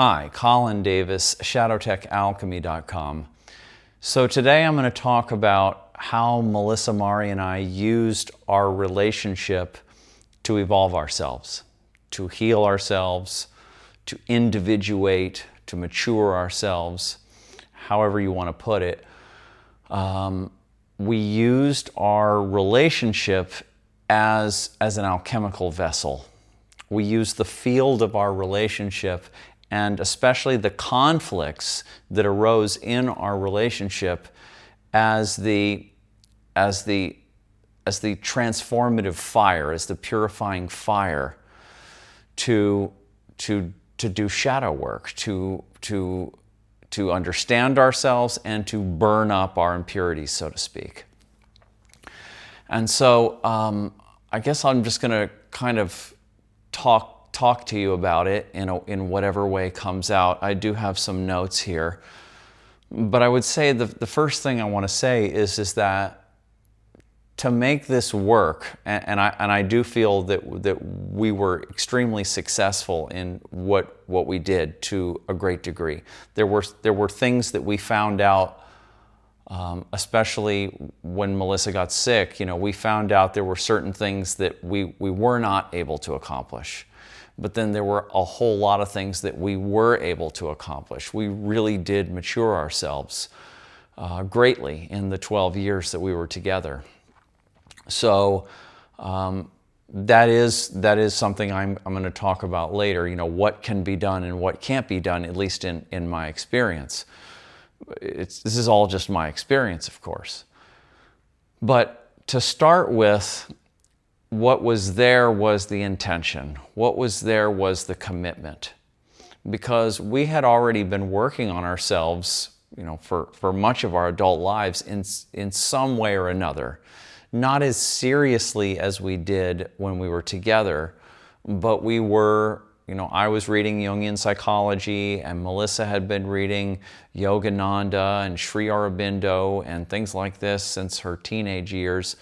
Hi, Colin Davis, ShadowTechAlchemy.com. So today I'm going to talk about how Melissa Mari and I used our relationship to evolve ourselves, to heal ourselves, to individuate, to mature ourselves, however you want to put it. We used our relationship as an alchemical vessel. We used the field of our relationship, and especially the conflicts that arose in our relationship, as the transformative fire, as the purifying fire to do shadow work, to understand ourselves and to burn up our impurities, so to speak. And so I guess I'm just going to kind of talk to you about it in whatever way comes out. I do have some notes here, but I would say the first thing I want to say is that to make this work, and I do feel that we were extremely successful in what we did to a great degree. There were things that we found out, especially when Melissa got sick. We found out there were certain things that we were not able to accomplish. But then there were a whole lot of things that we were able to accomplish. We really did mature ourselves greatly in the 12 years that we were together. So that is something I'm going to talk about later. What can be done and what can't be done, at least in my experience. This is all just my experience, of course. But to start with, what was there was the intention. What was there was the commitment. Because we had already been working on ourselves, for much of our adult lives in some way or another. Not as seriously as we did when we were together, but we were, I was reading Jungian psychology, and Melissa had been reading Yogananda and Sri Aurobindo and things like this since her teenage years.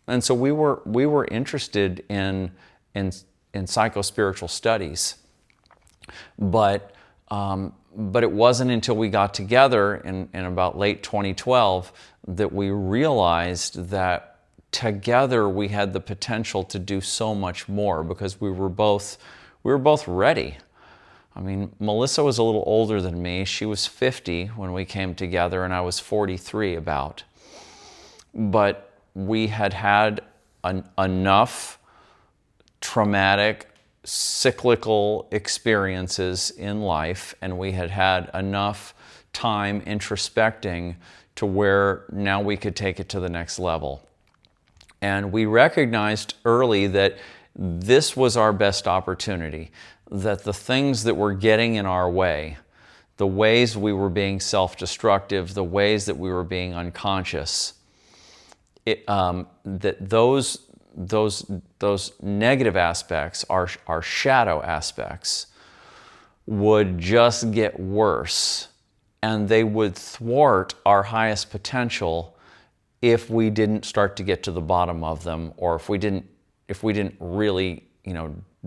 And so we were interested in psychospiritual studies, but it wasn't until we got together in about late 2012 that we realized that together we had the potential to do so much more, because we were both ready. I mean, Melissa was a little older than me. She was 50 when we came together, and I was 43 about. But we had enough traumatic, cyclical experiences in life, and we had enough time introspecting to where now we could take it to the next level. And we recognized early that this was our best opportunity, that the things that were getting in our way, the ways we were being self-destructive, the ways that we were being unconscious, that those negative aspects, our shadow aspects, would just get worse, and they would thwart our highest potential if we didn't start to get to the bottom of them, or if we didn't really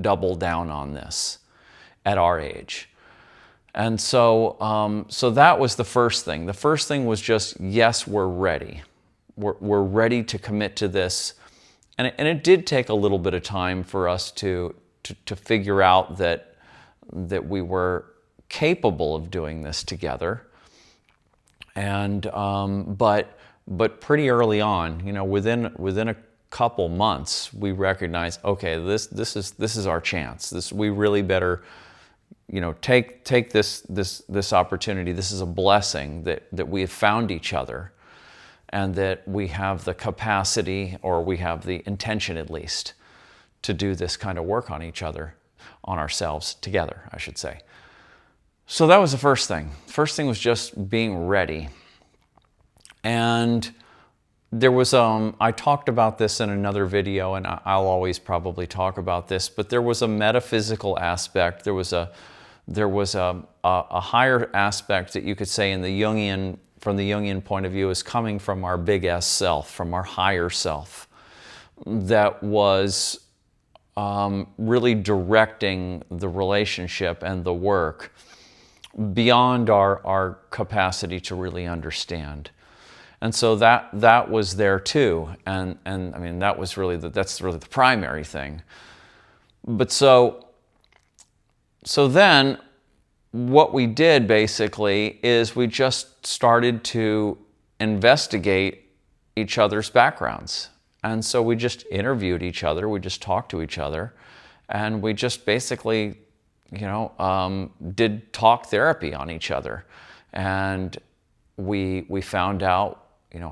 double down on this at our age. And so so that was the first thing. The first thing was just, yes, we're ready. We're ready to commit to this. And it did take a little bit of time for us to figure out that we were capable of doing this together. And but pretty early on, within a couple months, we recognized, okay, this is our chance. We really better take this opportunity. This is a blessing that we have found each other, and that we have the capacity, or we have the intention at least, to do this kind of work on each other, on ourselves together, I should say. So that was the first thing. First thing was just being ready. And there was, I talked about this in another video, and I'll always probably talk about this, but there was a metaphysical aspect. There was a higher aspect that you could say from the Jungian point of view, is coming from our big S self, from our higher self, that was really directing the relationship and the work beyond our capacity to really understand. And so that was there too. And I mean, that's really the primary thing. But so then what we did basically is we just started to investigate each other's backgrounds. And so we just interviewed each other, we just talked to each other, and we just basically, did talk therapy on each other. And we found out,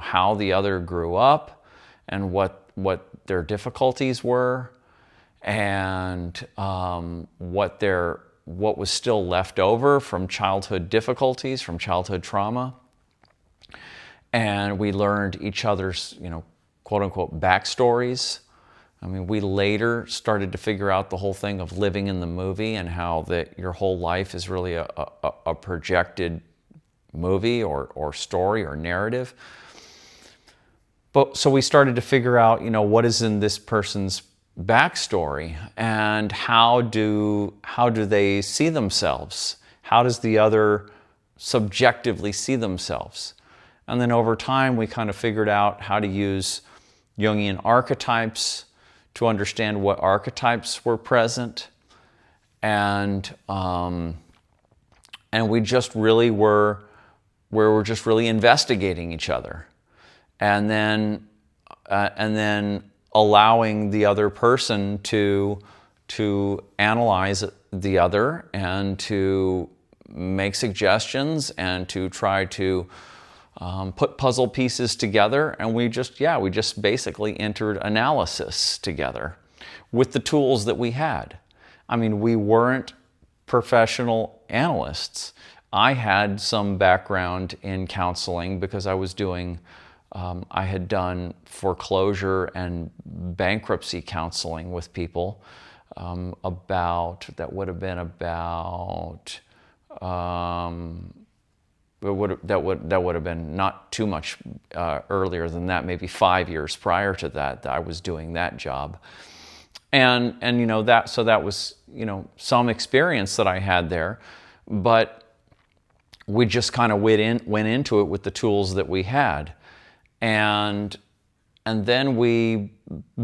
how the other grew up and what their difficulties were, and what was still left over from childhood difficulties, from childhood trauma. And we learned each other's, quote unquote, backstories. I mean, we later started to figure out the whole thing of living in the movie and how that your whole life is really a projected movie or story or narrative. But so we started to figure out, what is in this person's backstory, and how do they see themselves? How does the other subjectively see themselves? And then over time, we kind of figured out how to use Jungian archetypes to understand what archetypes were present, and we just really were just really investigating each other, and then allowing the other person to analyze the other and to make suggestions and to try to put puzzle pieces together. And we just basically entered analysis together with the tools that we had. I mean, we weren't professional analysts. I had some background in counseling because I had done foreclosure and bankruptcy counseling with people. That would have been not too much earlier than that, maybe 5 years prior to that I was doing that job. And that was some experience that I had there, but we just kind of went into it with the tools that we had. And then we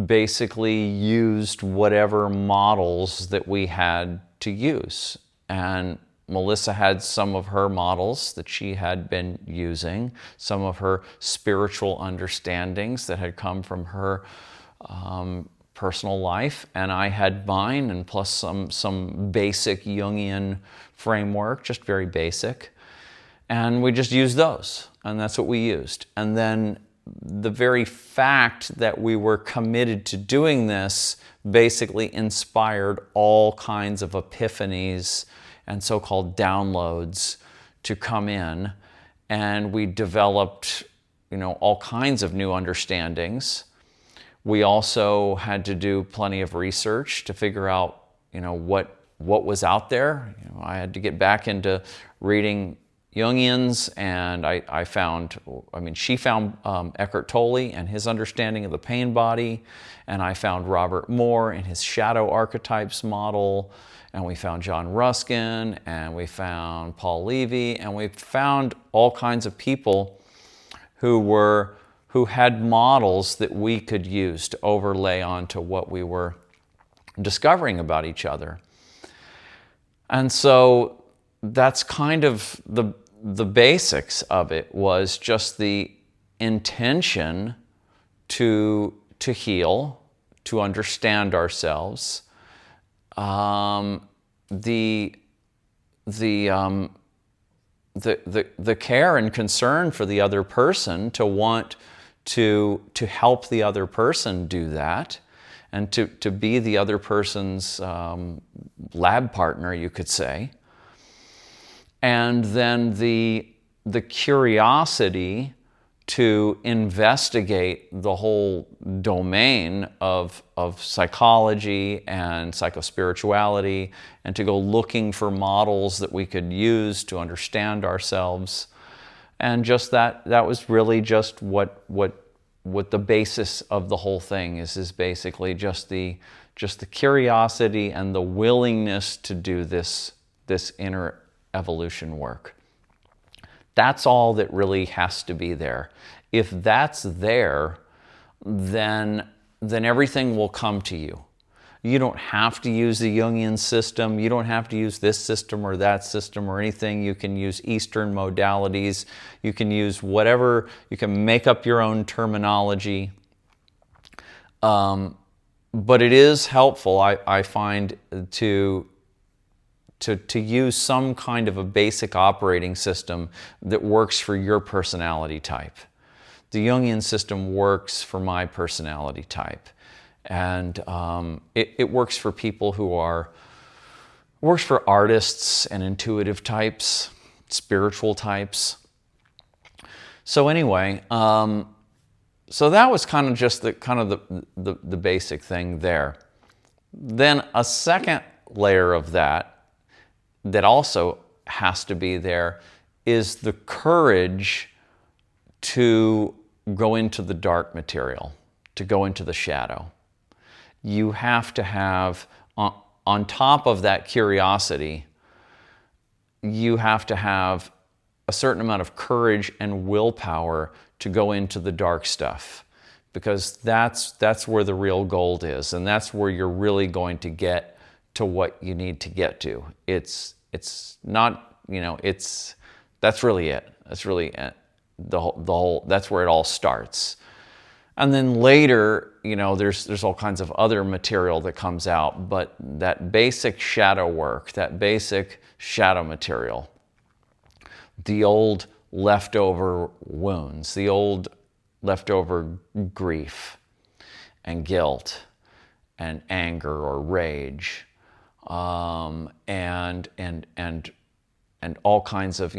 basically used whatever models that we had to use. And Melissa had some of her models that she had been using, some of her spiritual understandings that had come from her personal life, and I had mine, and plus some basic Jungian framework, just very basic. And we just used those, and that's what we used. And then the very fact that we were committed to doing this basically inspired all kinds of epiphanies and so-called downloads to come in. And we developed, all kinds of new understandings. We also had to do plenty of research to figure out, what was out there. I had to get back into reading Jungians, and she found Eckhart Tolle and his understanding of the pain body, and I found Robert Moore and his shadow archetypes model, and we found John Ruskin, and we found Paul Levy, and we found all kinds of people who had models that we could use to overlay onto what we were discovering about each other. And so that's kind of the basics of it, was just the intention to heal, to understand ourselves, the care and concern for the other person, to want to help the other person do that, and to be the other person's lab partner, you could say. And then the curiosity to investigate the whole domain of psychology and psychospirituality, and to go looking for models that we could use to understand ourselves. And just that was really just what the basis of the whole thing is basically just the curiosity and the willingness to do this inner evolution work. That's all that really has to be there. If that's there, then everything will come to you. You don't have to use the Jungian system. You don't have to use this system or that system or anything. You can use Eastern modalities. You can use whatever. You can make up your own terminology. But it is helpful, I find, to use some kind of a basic operating system that works for your personality type. The Jungian system works for my personality type. And it works for people works for artists and intuitive types, spiritual types. So anyway, so that was kind of just the basic thing there. Then a second layer of that also has to be there is the courage to go into the dark material, to go into the shadow. You have to have, on top of that curiosity, you have to have a certain amount of courage and willpower to go into the dark stuff, because that's where the real gold is, and that's where you're really going to get to what you need to get to. It's not, that's really it. That's really it. The whole, that's where it all starts. And then later, there's all kinds of other material that comes out, but that basic shadow work, that basic shadow material, the old leftover wounds, the old leftover grief and guilt and anger or rage, and all kinds of,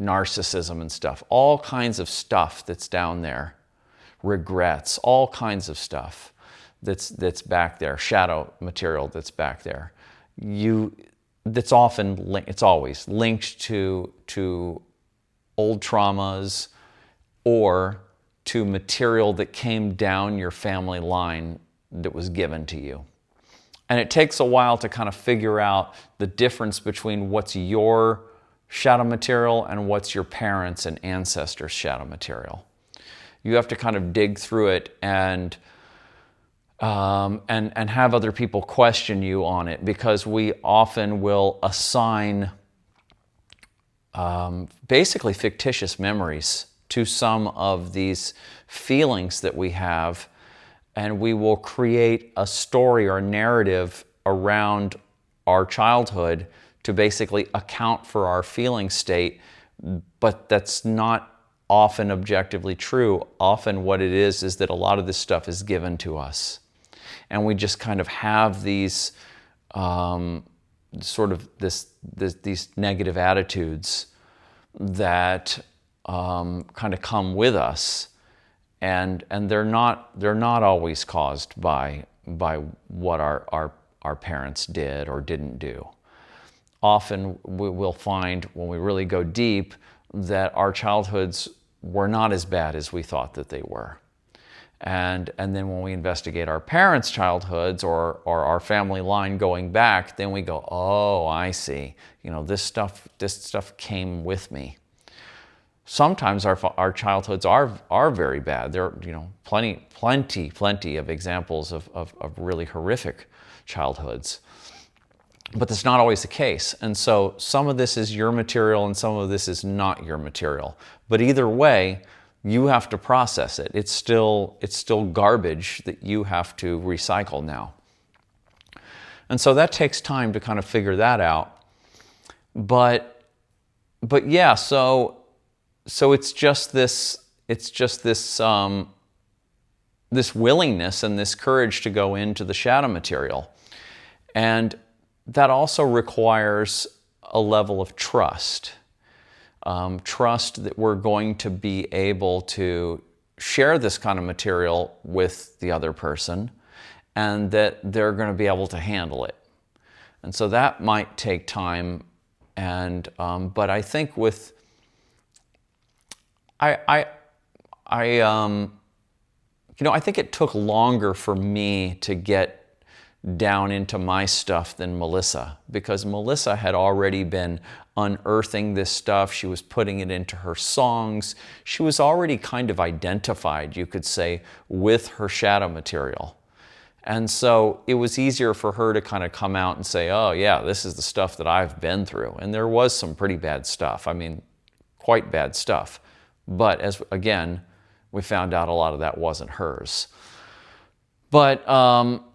narcissism and stuff, all kinds of stuff that's down there, regrets, all kinds of stuff that's back there, shadow material that's back there. It's always linked to old traumas or to material that came down your family line that was given to you. And it takes a while to kind of figure out the difference between what's your shadow material and what's your parents' and ancestors' shadow material. You have to kind of dig through it and have other people question you on it, because we often will assign basically fictitious memories to some of these feelings that we have, and we will create a story or narrative around our childhood to basically account for our feeling state, but that's not often objectively true. Often what it is that a lot of this stuff is given to us. And we just kind of have these these negative attitudes that kind of come with us, and they're not always caused by what our parents did or didn't do. Often we will find, when we really go deep, that our childhoods were not as bad as we thought that they were. And then when we investigate our parents' childhoods or our family line going back, then we go, oh, I see. This stuff came with me. Sometimes our childhoods are very bad. There are plenty of examples of really horrific childhoods. But that's not always the case. And so some of this is your material and some of this is not your material. But either way, you have to process it. It's still garbage that you have to recycle now. And so that takes time to kind of figure that out. But yeah, so it's just this willingness and this courage to go into the shadow material. And that also requires a level of trust. Trust that we're going to be able to share this kind of material with the other person and that they're going to be able to handle it. And so that might take time. And but I think I think it took longer for me to get down into my stuff than Melissa, because Melissa had already been unearthing this stuff. She was putting it into her songs. She was already kind of identified, you could say, with her shadow material. And so it was easier for her to kind of come out and say, oh yeah, this is the stuff that I've been through. And there was some pretty bad stuff. I mean, quite bad stuff. But as again, we found out a lot of that wasn't hers. But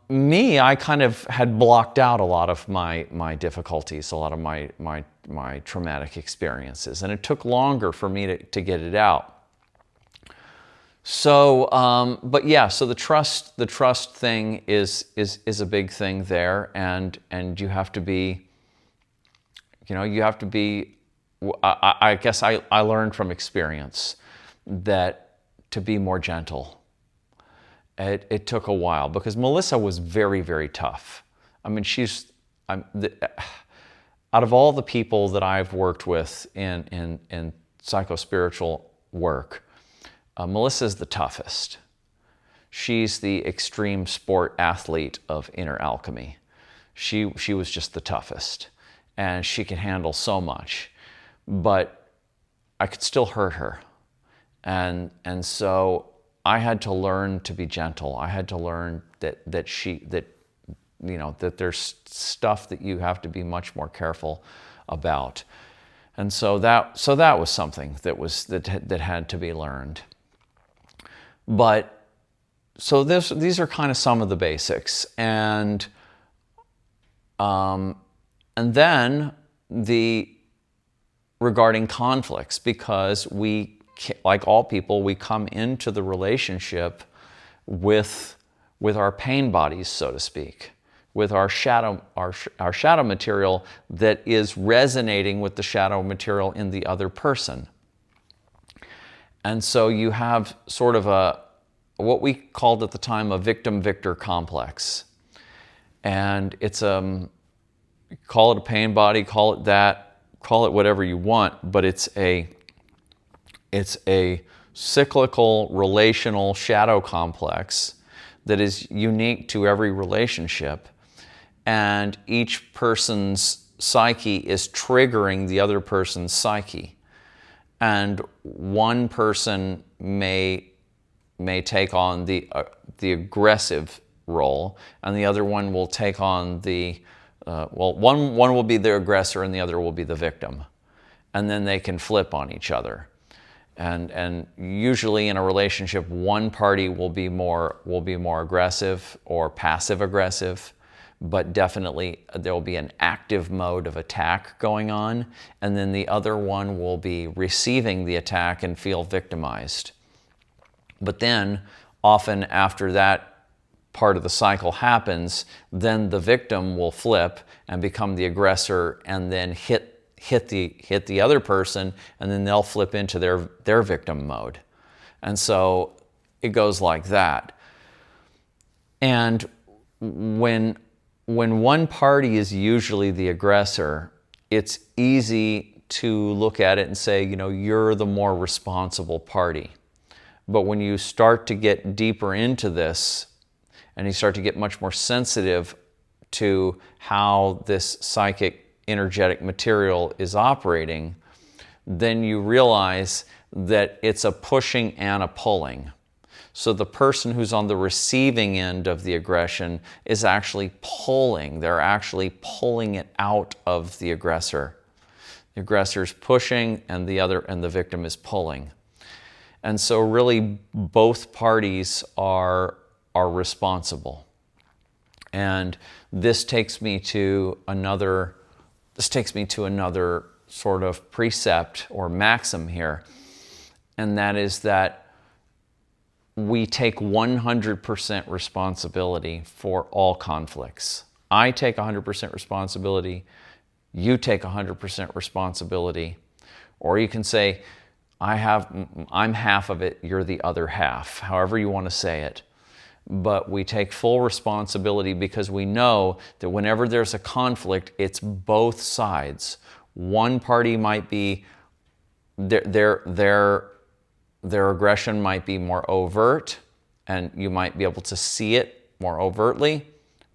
me, I kind of had blocked out a lot of my difficulties, a lot of my traumatic experiences, and it took longer for me to get it out. So, but yeah, so the trust thing is a big thing there, and you have to be, I guess I learned from experience that to be more gentle. It took a while, because Melissa was very, very tough. I mean, out of all the people that I've worked with in psychospiritual work, Melissa's the toughest. She's the extreme sport athlete of inner alchemy. She was just the toughest, and she could handle so much, but I could still hurt her, and so I had to learn to be gentle. I had to learn that there's stuff that you have to be much more careful about, and so that was something that had to be learned. But so these are kind of some of the basics, and then regarding conflicts, because we, like all people, we come into the relationship with our pain bodies, so to speak, with our shadow material that is resonating with the shadow material in the other person. And so you have sort of what we called at the time a victim-victor complex. And it's call it a pain body, call it that, call it whatever you want, but it's a cyclical relational shadow complex that is unique to every relationship. And each person's psyche is triggering the other person's psyche. And one person may take on the aggressive role, and the other one will take on one will be the aggressor and the other will be the victim, and then they can flip on each other. And usually in a relationship, one party will be more aggressive or passive aggressive, but definitely there will be an active mode of attack going on, and then the other one will be receiving the attack and feel victimized. But then often after that part of the cycle happens, then the victim will flip and become the aggressor and then hit the other person, and then they'll flip into their victim mode. And so it goes like that. And when one party is usually the aggressor, it's easy to look at it and say, you're the more responsible party. But when you start to get deeper into this, and you start to get much more sensitive to how this psychic energetic material is operating, then you realize that it's a pushing and a pulling. So the person who's on the receiving end of the aggression is actually pulling. They're actually pulling it out of the aggressor. The aggressor's pushing, and the victim is pulling. And so really both parties are responsible. And this takes me to another sort of precept or maxim here, and that is that we take 100% responsibility for all conflicts. I take 100% responsibility, you take 100% responsibility, or you can say, I'm half of it, you're the other half, however you want to say it. But we take full responsibility because we know that whenever there's a conflict, it's both sides. One party might be, their aggression might be more overt, and you might be able to see it more overtly,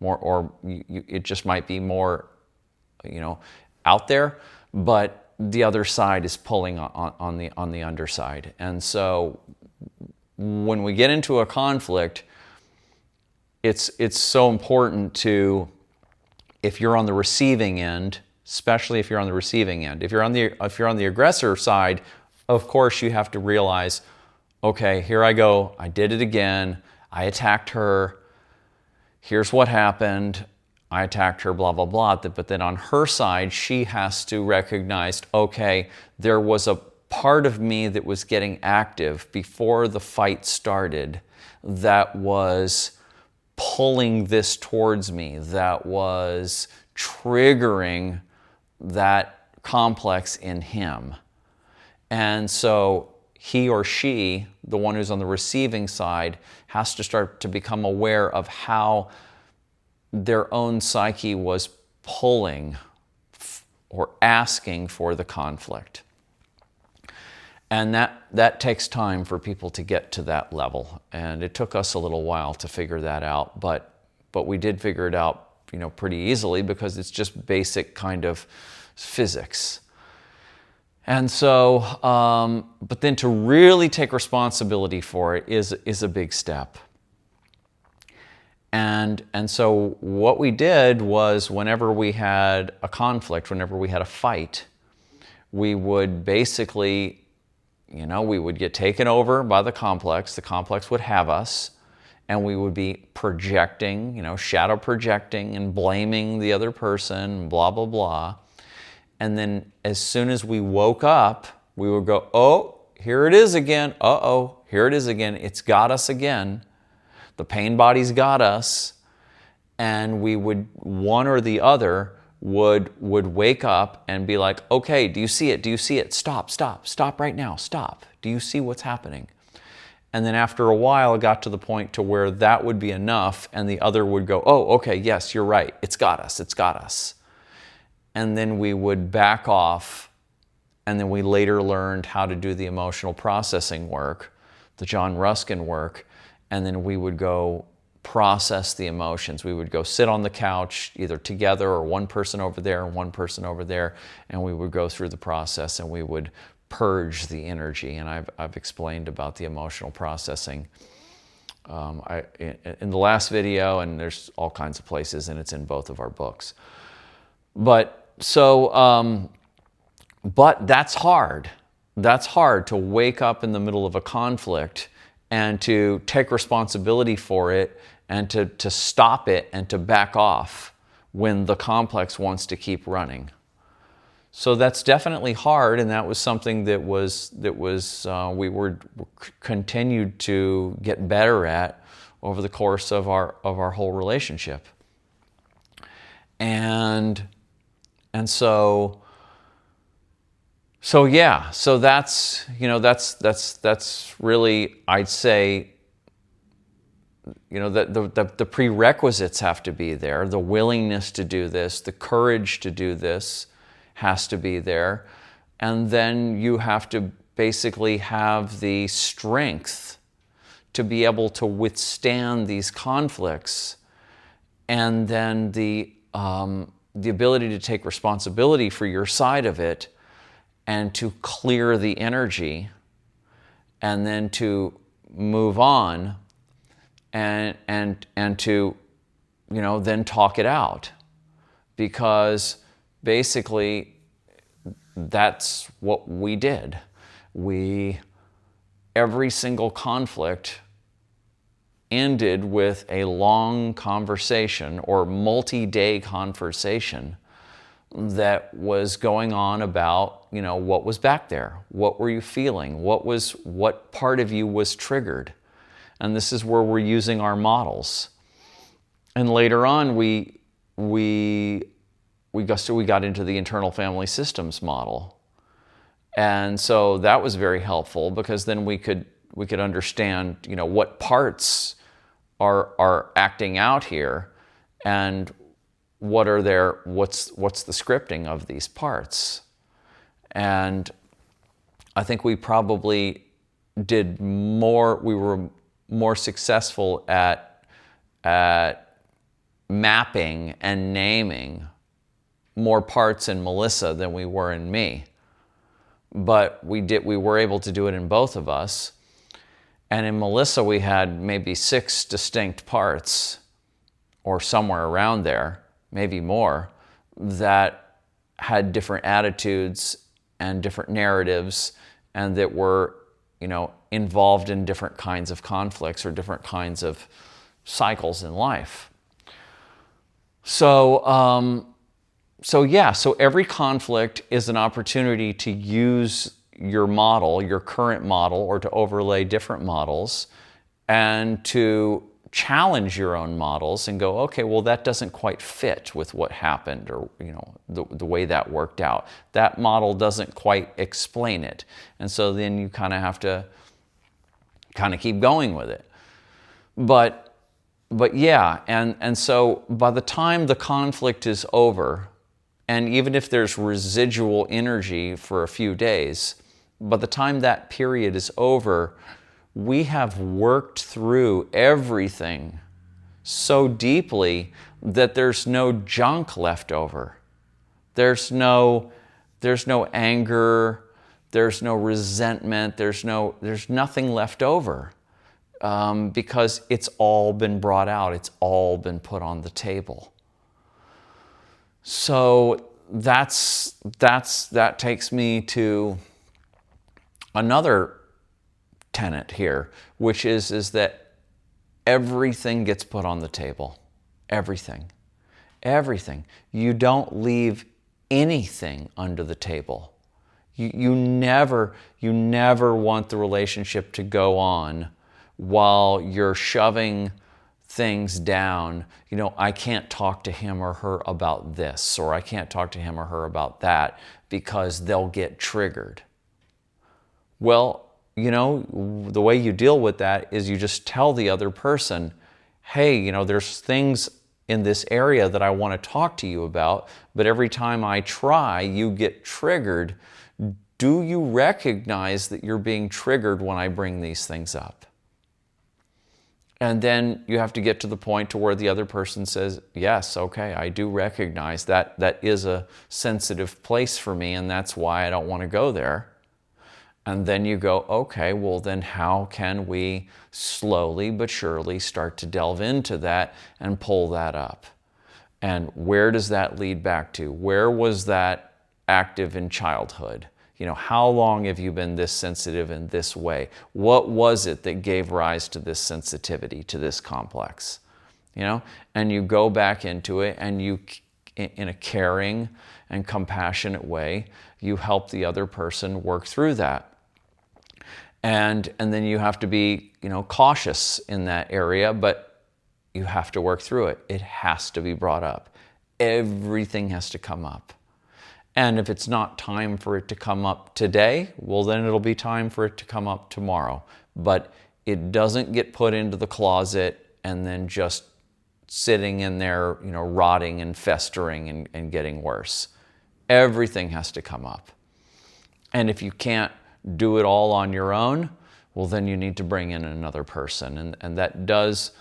it just might be more, out there, but the other side is pulling on the underside. And so when we get into a conflict, it's so important to, if you're on the receiving end, especially if you're on the receiving end. If you're on the aggressor side, of course you have to realize, okay, here I go, I did it again, I attacked her, here's what happened, I attacked her, blah, blah, blah. But then on her side, she has to recognize, okay, there was a part of me that was getting active before the fight started that was pulling this towards me, that was triggering that complex in him. And so he or she, the one who's on the receiving side, has to start to become aware of how their own psyche was pulling or asking for the conflict. And that takes time for people to get to that level. And it took us a little while to figure that out, but we did figure it out, pretty easily, because it's just basic kind of physics. And so, but then to really take responsibility for it is a big step. And so what we did was, whenever we had a conflict, whenever we had a fight, we would basically, we would get taken over by the complex would have us, and we would be projecting, shadow projecting and blaming the other person, blah, blah, blah. And then as soon as we woke up, we would go, oh, here it is again. Uh-oh, here it is again. It's got us again. The pain body's got us. And we would, one or the other, would wake up and be like, okay, do you see it? Do you see it? Stop right now, stop. Do you see what's happening? And then after a while, it got to the point to where that would be enough, and the other would go, oh, okay, yes, you're right. It's got us. And then we would back off, and then we later learned how to do the emotional processing work, the John Ruskin work, and then we would go process the emotions. We would go sit on the couch, either together or one person over there and one person over there, and we would go through the process, and we would purge the energy. And I've explained about the emotional processing in the last video, and there's all kinds of places, and it's in both of our books. But that's hard. That's hard, to wake up in the middle of a conflict and to take responsibility for it, and to stop it and to back off when the complex wants to keep running. So that's definitely hard, and that was something that we were continued to get better at over the course of our whole relationship. And so yeah, so that's really, I'd say, that the prerequisites have to be there. The willingness to do this, the courage to do this has to be there. And then you have to basically have the strength to be able to withstand these conflicts, and then the ability to take responsibility for your side of it, and to clear the energy, and then to move on, and to then talk it out, because basically that's what we did. Every single conflict ended with a long conversation or multi-day conversation that was going on about, what was back there? What were you feeling? What part of you was triggered? And this is where we're using our models. And later on, we got into the internal family systems model. And so that was very helpful, because then we could understand, what parts are acting out here, and what's the scripting of these parts. And I think we probably we were more successful at mapping and naming more parts in Melissa than we were in me. But we were able to do it in both of us. And in Melissa, we had maybe 6 distinct parts, or somewhere around there, maybe more, that had different attitudes and different narratives, and that were, involved in different kinds of conflicts or different kinds of cycles in life. So every conflict is an opportunity to use your model, your current model, or to overlay different models, and to challenge your own models and go, okay, well, that doesn't quite fit with what happened, or the way that worked out. That model doesn't quite explain it. And so then you kind of have to keep going with it. But yeah, and so by the time the conflict is over, and even if there's residual energy for a few days, by the time that period is over, we have worked through everything so deeply that there's no junk left over. There's no anger, there's no resentment, there's nothing left over, because it's all been brought out, it's all been put on the table. So that takes me to another tenet here, which is that everything gets put on the table. Everything. You don't leave anything under the table. You never want the relationship to go on while you're shoving things down. I can't talk to him or her about this, or I can't talk to him or her about that because they'll get triggered. Well, the way you deal with that is you just tell the other person, hey, there's things in this area that I want to talk to you about, but every time I try, you get triggered. Do you recognize that you're being triggered when I bring these things up? And then you have to get to the point to where the other person says, yes, okay, I do recognize that that is a sensitive place for me, and that's why I don't want to go there. And then you go, okay, well then how can we slowly but surely start to delve into that and pull that up? And where does that lead back to? Where was that active in childhood? How long have you been this sensitive in this way? What was it that gave rise to this sensitivity, to this complex? And you go back into it, and you, in a caring and compassionate way, you help the other person work through that. And then you have to be, cautious in that area, but you have to work through it. It has to be brought up. Everything has to come up. And if it's not time for it to come up today, well, then it'll be time for it to come up tomorrow. But it doesn't get put into the closet and then just sitting in there, rotting and festering and getting worse. Everything has to come up. And if you can't do it all on your own, well, then you need to bring in another person. And that does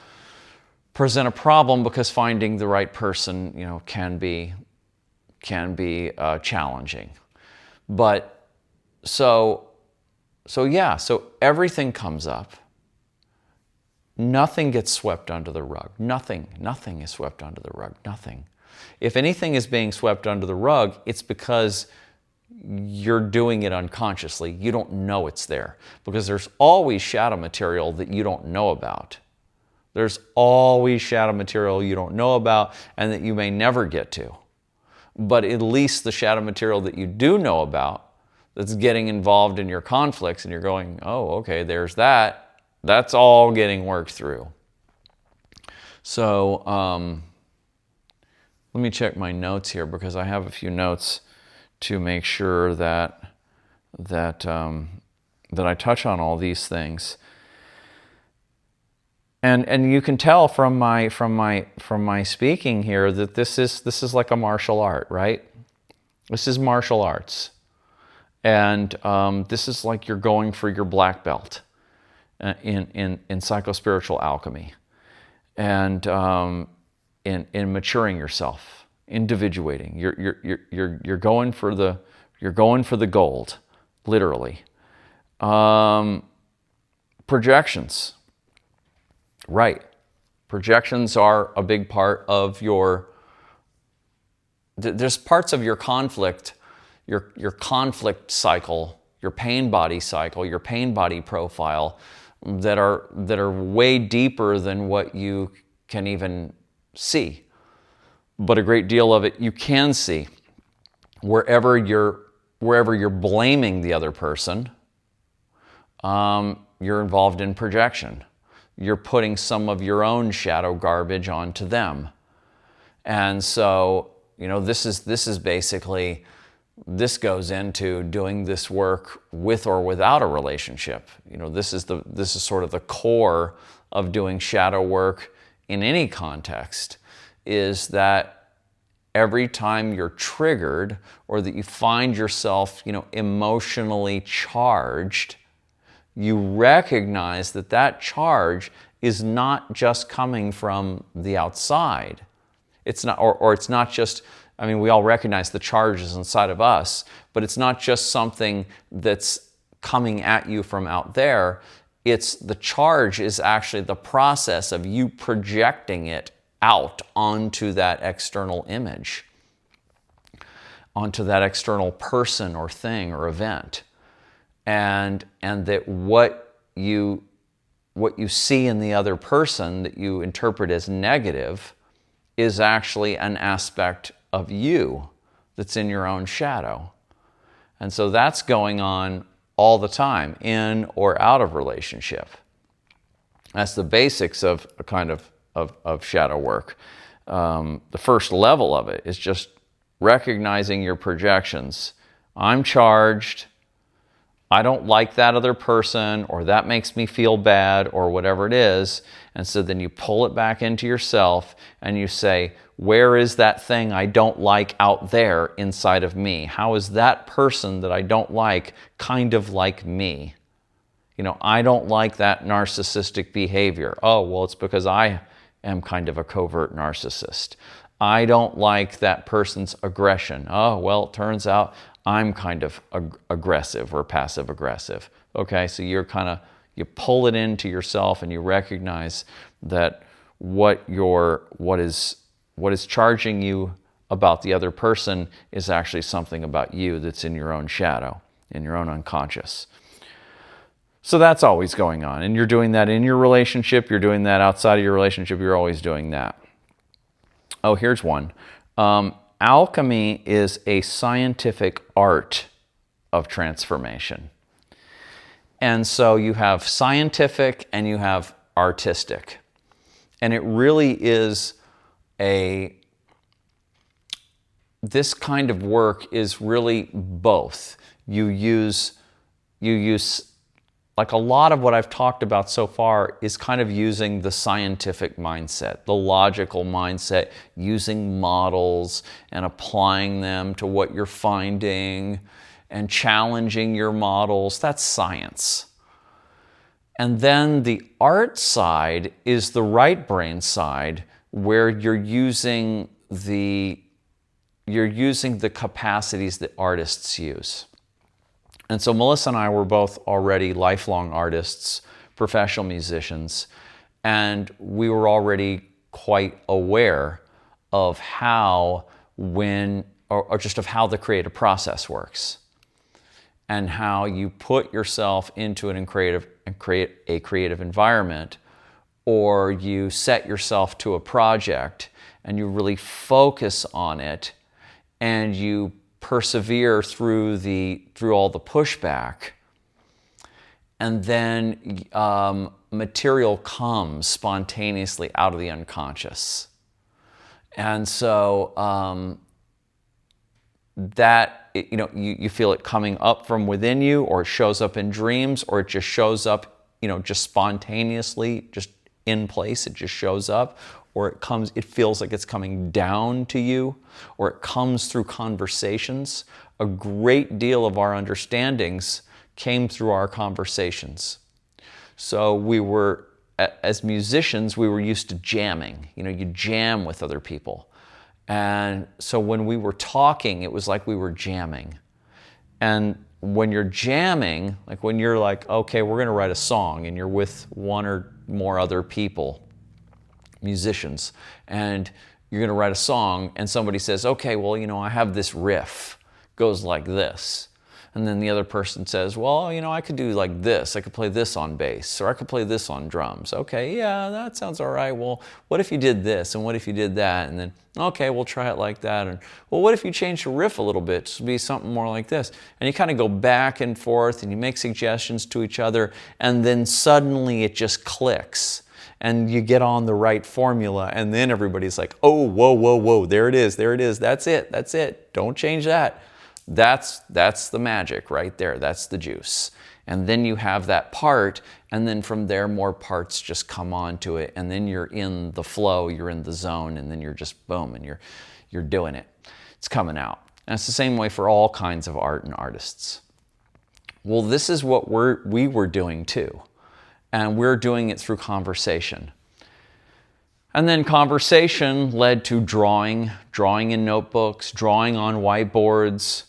present a problem, because finding the right person, can be challenging. But so everything comes up. Nothing gets swept under the rug. Nothing is swept under the rug. Nothing. If anything is being swept under the rug, it's because you're doing it unconsciously. You don't know it's there, because there's always shadow material that you don't know about. There's always shadow material you don't know about and that you may never get to. But at least the shadow material that you do know about, that's getting involved in your conflicts, and you're going, oh, okay, there's that. That's all getting worked through. So let me check my notes here, because I have a few notes to make sure that I touch on all these things. And you can tell from my speaking here that this is like a martial art, right? This is martial arts, and this is like you're going for your black belt in psychospiritual alchemy, and in maturing yourself, individuating. You're going for the gold, literally. Projections, right? Projections are a big part of there's parts of your conflict, your conflict cycle, your pain body cycle, your pain body profile that are way deeper than what you can even see. But a great deal of it you can see. Wherever you're blaming the other person, you're involved in projection. You're putting some of your own shadow garbage onto them. And so, this is basically, this goes into doing this work with or without a relationship. This is sort of the core of doing shadow work in any context, is that every time you're triggered or that you find yourself, emotionally charged, you recognize that charge is not just coming from the outside. It's not, or it's not just, we all recognize the charge is inside of us, but it's not just something that's coming at you from out there. It's the charge is actually the process of you projecting it out onto that external image, onto that external person or thing or event. And that what you see in the other person that you interpret as negative is actually an aspect of you that's in your own shadow. And so that's going on all the time, in or out of relationship. That's the basics of a kind of shadow work. The first level of it is just recognizing your projections. I'm charged. I don't like that other person, or that makes me feel bad, or whatever it is. And so then you pull it back into yourself and you say, where is that thing I don't like out there inside of me? How is that person that I don't like kind of like me? I don't like that narcissistic behavior. Oh, well, it's because I am kind of a covert narcissist. I don't like that person's aggression. Oh, well, it turns out I'm kind of aggressive or passive aggressive. Okay, so you pull it into yourself and you recognize that what is charging you about the other person is actually something about you that's in your own shadow, in your own unconscious. So that's always going on. And you're doing that in your relationship, you're doing that outside of your relationship, you're always doing that. Oh, here's one. Alchemy is a scientific art of transformation. And so you have scientific and you have artistic. And it really is this kind of work is really both. You use, like a lot of what I've talked about so far is kind of using the scientific mindset, the logical mindset, using models and applying them to what you're finding and challenging your models. That's science. And then the art side is the right brain side, where you're using the capacities that artists use. And so Melissa and I were both already lifelong artists, professional musicians, and we were already quite aware of how of how the creative process works, and how you put yourself into create a creative environment, or you set yourself to a project and you really focus on it and you persevere through all the pushback, and then material comes spontaneously out of the unconscious. And so you feel it coming up from within you, or it shows up in dreams, or it just shows up, just spontaneously, just in place, it just shows up, or it feels like it's coming down to you, or it comes through conversations. A great deal of our understandings came through our conversations. So we were as musicians, we were used to jamming. You know, you jam with other people. And so when we were talking, it was like we were jamming. And when you're jamming, like when you're like, okay, we're going to write a song, and you're with one or more other people, musicians, and you're going to write a song, and somebody says, okay, well, you know, I have this riff, goes like this. And then the other person says, well, you know, I could do like this. I could play this on bass, or I could play this on drums. Okay, yeah, that sounds all right. Well, what if you did this, and what if you did that? And then, okay, we'll try it like that. And, well, what if you change the riff a little bit to be something more like this? And you kind of go back and forth, and you make suggestions to each other, and then suddenly it just clicks. And you get on the right formula, and then everybody's like, oh, whoa, whoa, whoa, there it is, that's it, don't change that. That's the magic right there, that's the juice. And then you have that part, and then from there more parts just come onto it, and then you're in the flow, you're in the zone, and then you're just boom, and you're doing it. It's coming out. And it's the same way for all kinds of art and artists. Well, this is what we were doing too. And we're doing it through conversation. And then conversation led to drawing in notebooks, drawing on whiteboards,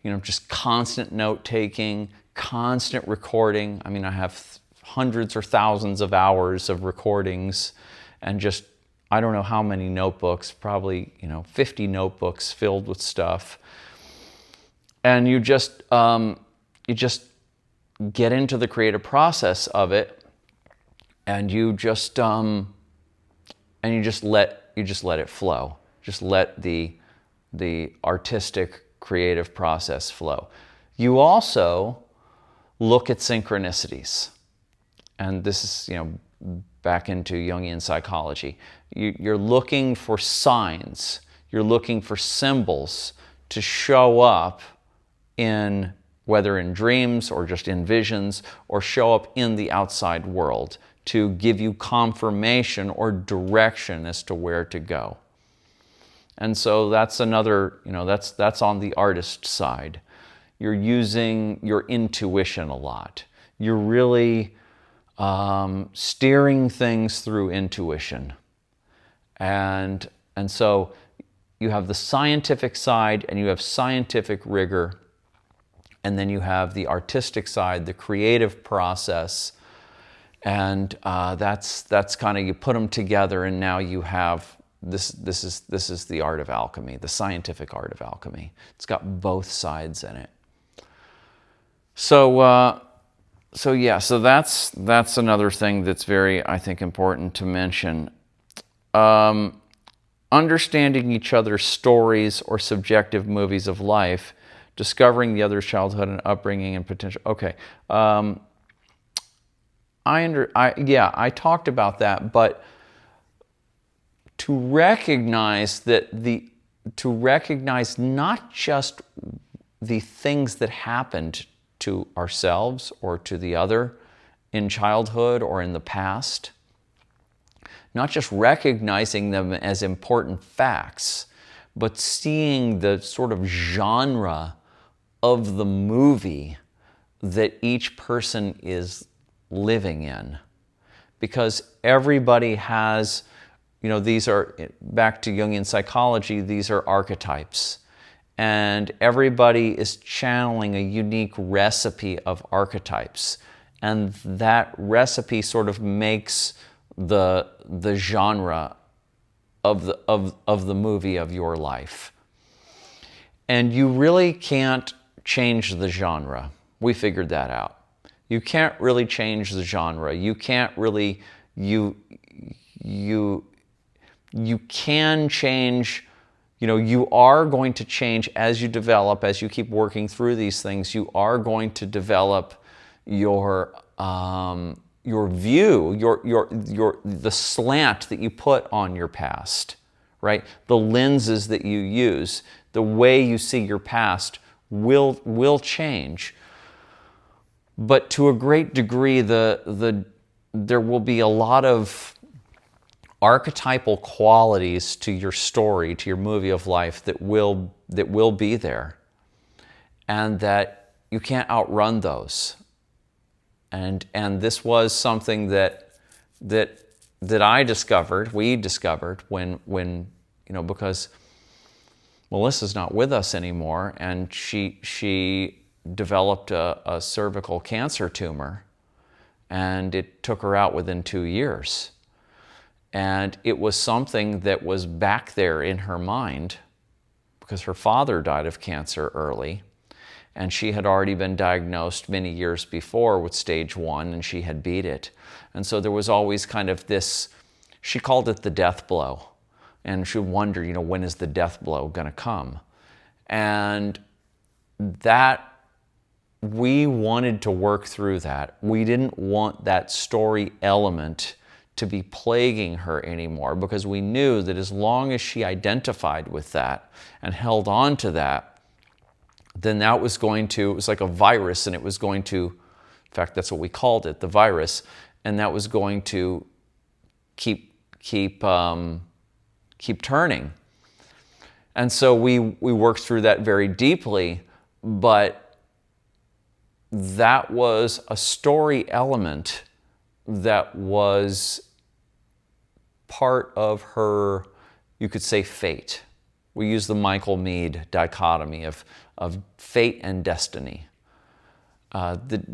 you know, just constant note-taking, constant recording. I mean, I have hundreds or thousands of hours of recordings, and just, I don't know how many notebooks, probably, you know, 50 notebooks filled with stuff. And you just get into the creative process of it, and you just let it flow. Just let the artistic creative process flow. You also look at synchronicities, and this is, you know, back into Jungian psychology. You're looking for signs. You're looking for symbols to show up in, whether in dreams or just in visions, or show up in the outside world to give you confirmation or direction as to where to go. And so that's another, you know, that's on the artist side. You're using your intuition a lot. You're really steering things through intuition. And so you have the scientific side, and you have scientific rigor, and then you have the artistic side, the creative process. And that's kind of, you put them together, and now you have this is the art of alchemy, the scientific art of alchemy. It's got both sides in it. So that's another thing that's very, I think, important to mention. Understanding each other's stories or subjective movies of life, discovering the other's childhood and upbringing and potential. Okay. I talked about that, but to recognize not just the things that happened to ourselves or to the other in childhood or in the past, not just recognizing them as important facts, but seeing the sort of genre of the movie that each person is living in. Because everybody has, you know, these are, back to Jungian psychology, these are archetypes. And everybody is channeling a unique recipe of archetypes. And that recipe sort of makes the genre of the movie of your life. And you really can't change the genre. We figured that out. You can't really change the genre. You can't really, you can change, you know, you are going to change as you develop, as you keep working through these things. You are going to develop your view, the slant that you put on your past, right? The lenses that you use, the way you see your past will change. But to a great degree, there will be a lot of archetypal qualities to your story, to your movie of life that will be there, and that you can't outrun those. And this was something that that I discovered, we discovered when because Melissa's not with us anymore, and she developed a cervical cancer tumor, and it took her out within 2 years. And it was something that was back there in her mind because her father died of cancer early, and she had already been diagnosed many years before with stage 1, and she had beat it. And so there was always kind of this, she called it the death blow. And she would wonder, when is the death blow going to come? And that, we wanted to work through that. We didn't want that story element to be plaguing her anymore, because we knew that as long as she identified with that and held on to that, then that was going to, it was like a virus, and it was going to, in fact, that's what we called it, the virus, and that was going to keep turning. And so we worked through that very deeply, but that was a story element that was part of her, you could say, fate. We use the Michael Meade dichotomy of fate and destiny.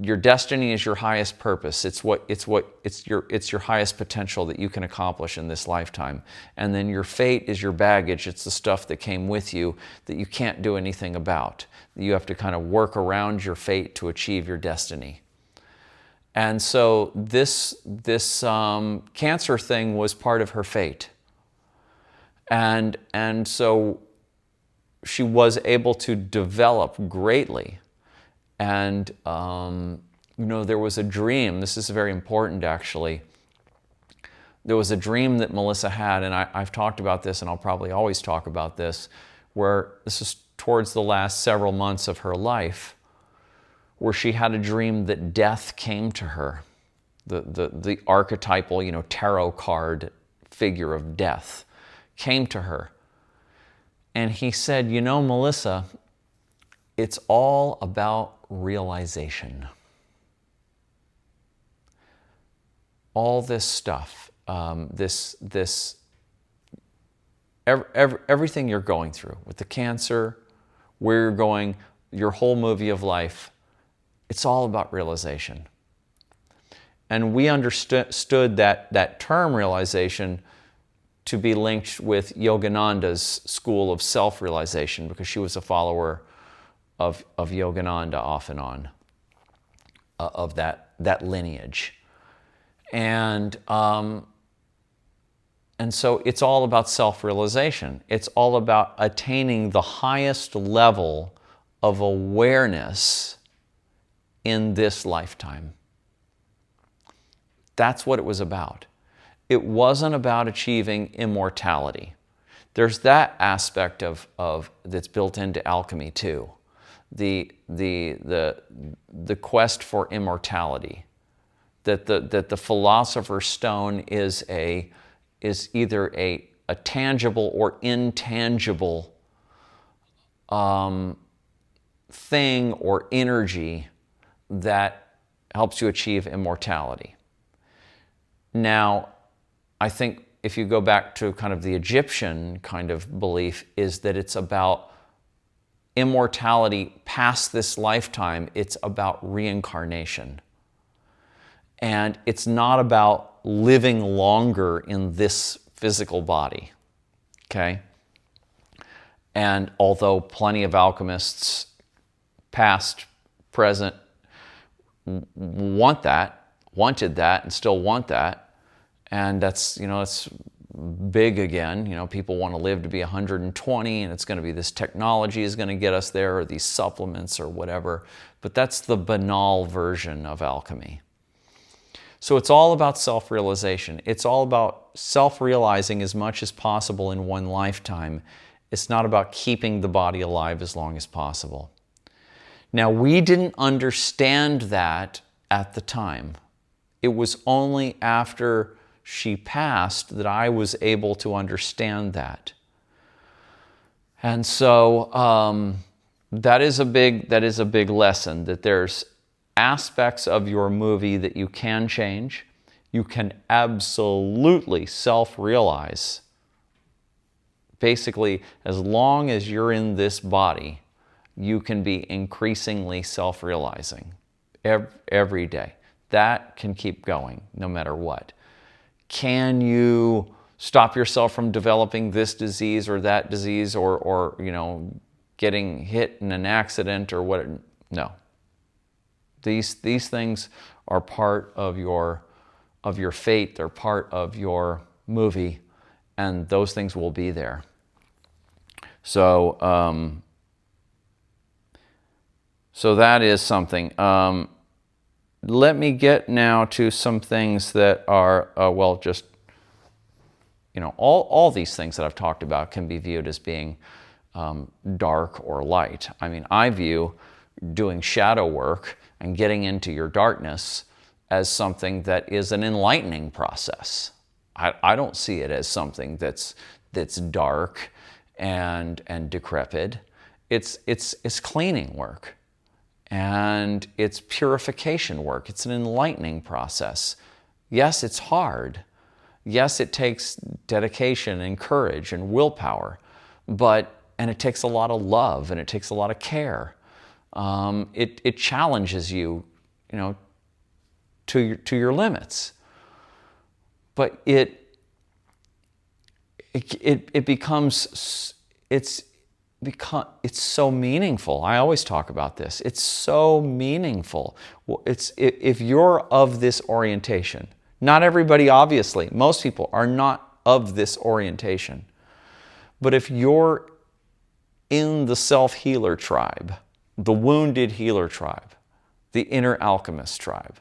Your destiny is your highest purpose. It's your highest potential that you can accomplish in this lifetime. And then your fate is your baggage. It's the stuff that came with you that you can't do anything about. You have to kind of work around your fate to achieve your destiny. And so this cancer thing was part of her fate. And so she was able to develop greatly. And, there was a dream. This is very important, actually. There was a dream that Melissa had, and I've talked about this, and I'll probably always talk about this, where this is towards the last several months of her life, where she had a dream that death came to her, the archetypal, tarot card figure of death came to her. And he said, Melissa, it's all about realization. All this stuff, everything you're going through with the cancer, where you're going, your whole movie of life, it's all about realization. And we understood that term realization to be linked with Yogananda's school of self-realization, because she was a follower of Yogananda off and on, of that lineage. And so it's all about self-realization. It's all about attaining the highest level of awareness in this lifetime. That's what it was about. It wasn't about achieving immortality. There's that aspect of that's built into alchemy too. The quest for immortality. That the philosopher's stone is either a tangible or intangible thing or energy that helps you achieve immortality. Now, I think if you go back to kind of the Egyptian kind of belief, is that it's about immortality past this lifetime. It's about reincarnation. And it's not about living longer in this physical body, okay? And although plenty of alchemists, past, present, wanted that, and still want that, and that's, it's big again. People want to live to be 120, and it's going to be this technology is going to get us there, or these supplements or whatever. But that's the banal version of alchemy. So it's all about self-realization. It's all about self-realizing as much as possible in one lifetime. It's not about keeping the body alive as long as possible. Now, we didn't understand that at the time. It was only after she passed that I was able to understand that. And so that is a big lesson, that there's aspects of your movie that you can change, You can absolutely self-realize. Basically, as long as you're in this body, you can be increasingly self-realizing every day. That can keep going no matter what. Can you stop yourself from developing this disease or that disease or getting hit in an accident or what? No. These things are part of your fate. They're part of your movie, and those things will be there. So so that is something. Let me get now to some things that are, just, all these things that I've talked about can be viewed as being dark or light. I mean, I view doing shadow work and getting into your darkness as something that is an enlightening process. I don't see it as something that's dark and decrepit. It's cleaning work. And it's purification work. It's an enlightening process. Yes, it's hard. Yes, it takes dedication and courage and willpower, and it takes a lot of love and it takes a lot of care. It challenges you, to your limits. But it becomes it's so meaningful. I always talk about this. It's so meaningful. If you're of this orientation, not everybody, obviously, most people are not of this orientation. But if you're in the self-healer tribe, the wounded healer tribe, the inner alchemist tribe,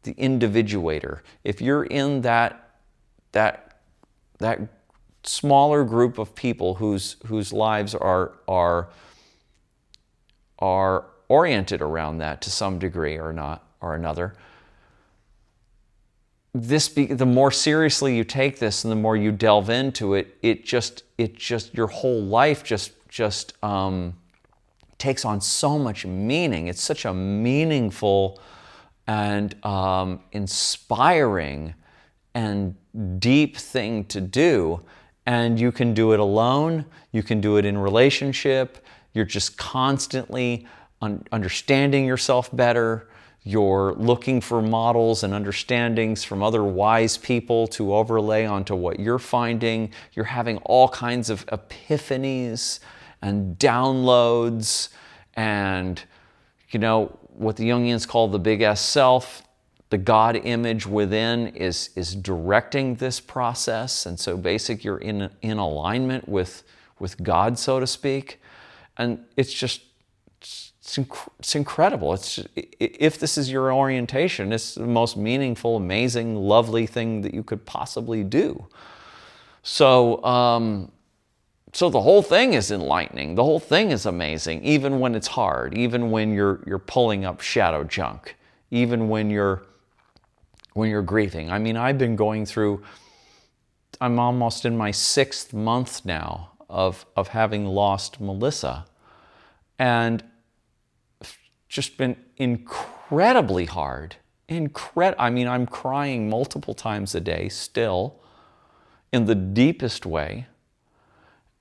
the individuator, if you're in that smaller group of people whose lives are oriented around that to some degree or another, the more seriously you take this and the more you delve into it, it just your whole life just takes on so much meaning. It's such a meaningful and inspiring and deep thing to do. And you can do it alone, you can do it in relationship, you're just constantly understanding yourself better, you're looking for models and understandings from other wise people to overlay onto what you're finding, you're having all kinds of epiphanies and downloads and, what the Jungians call the big S self. The God image within is directing this process, and so basically you're in alignment with God, so to speak, and it's incredible. If this is your orientation, it's the most meaningful, amazing, lovely thing that you could possibly do. So so the whole thing is enlightening. The whole thing is amazing, even when it's hard, even when you're pulling up shadow junk, even when you're grieving. I mean, I've been going through, I'm almost in my 6th month now of having lost Melissa. And just been incredibly hard. I mean, I'm crying multiple times a day still, in the deepest way.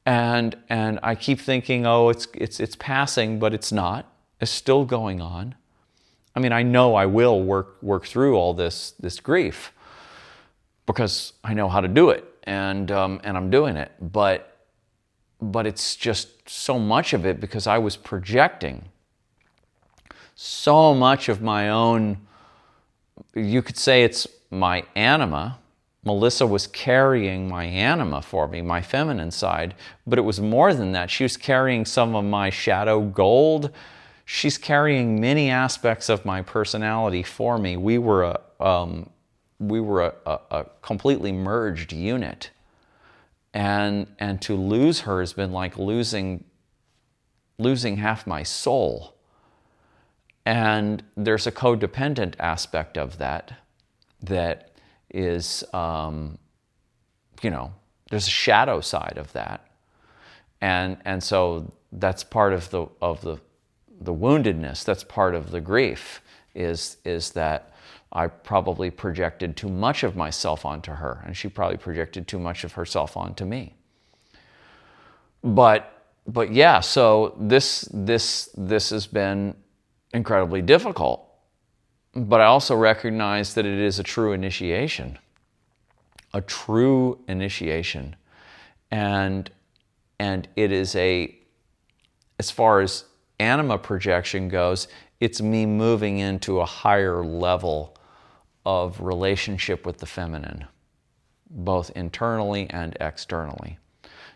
And I keep thinking, oh, it's passing, but it's not. It's still going on. I mean, I know I will work through all this grief because I know how to do it, and I'm doing it. But it's just so much of it because I was projecting so much of my own. You could say it's my anima. Melissa was carrying my anima for me, my feminine side, but it was more than that. She was carrying some of my shadow gold. She's carrying many aspects of my personality for me. We were a completely merged unit, and to lose her has been like losing half my soul. And there's a codependent aspect of that is, there's a shadow side of that, and so that's part of the woundedness. That's part of the grief, is that I probably projected too much of myself onto her, and she probably projected too much of herself onto me. But yeah, so this has been incredibly difficult. But I also recognize that it is a true initiation. A true initiation. And it is as far as anima projection goes, it's me moving into a higher level of relationship with the feminine, both internally and externally.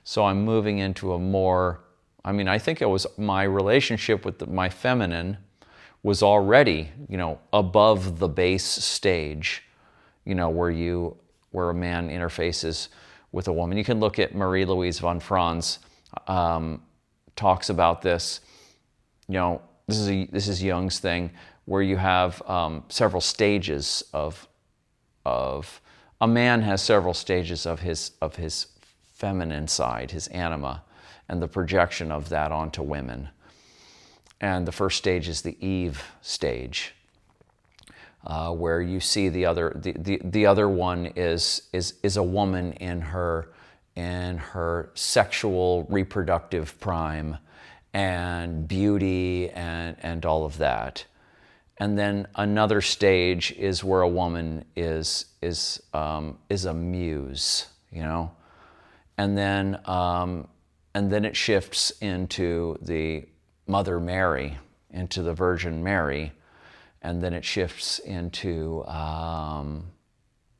So I'm moving into a more, I think it was my relationship with my feminine was already, above the base stage, where a man interfaces with a woman. You can look at Marie-Louise von Franz, talks about this. This is Jung's thing, where you have several stages of a man has several stages of his feminine side, his anima, and the projection of that onto women. And the first stage is the Eve stage, where you see the other one is a woman in her sexual reproductive prime and beauty and all of that. And then another stage is where a woman is a muse, and then it shifts into the Mother Mary, into the Virgin Mary, and then it shifts into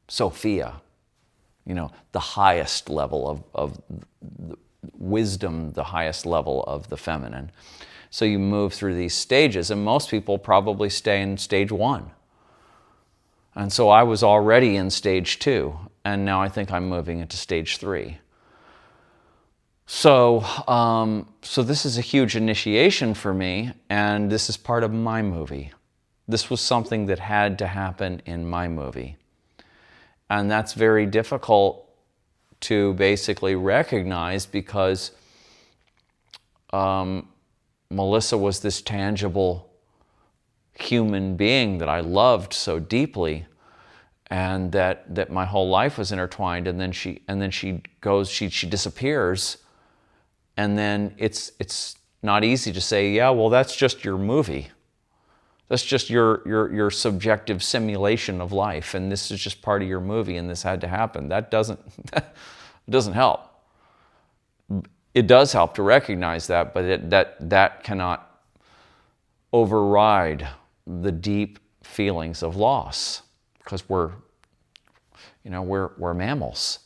Sophia, the highest level of wisdom, the highest level of the feminine. So you move through these stages, and most people probably stay in stage 1. And so I was already in stage 2, and now I think I'm moving into stage 3. So this is a huge initiation for me, and this is part of my movie. This was something that had to happen in my movie. And that's very difficult to basically recognize, because Melissa was this tangible human being that I loved so deeply, and that my whole life was intertwined, and then she disappears. And then it's not easy to say, yeah, well, that's just your movie. That's just your subjective simulation of life, and this is just part of your movie, and this had to happen. That doesn't help. It does help to recognize that, but that cannot override the deep feelings of loss, because we're mammals.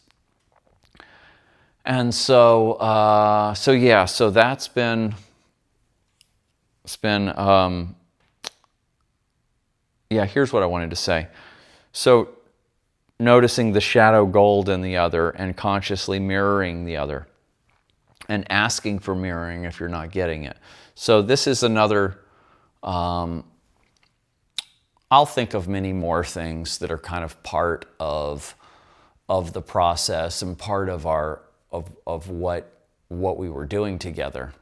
And so that's been, here's what I wanted to say. So noticing the shadow gold in the other and consciously mirroring the other and asking for mirroring if you're not getting it. So this is another, I'll think of many more things that are kind of part of the process and part of of what we were doing together.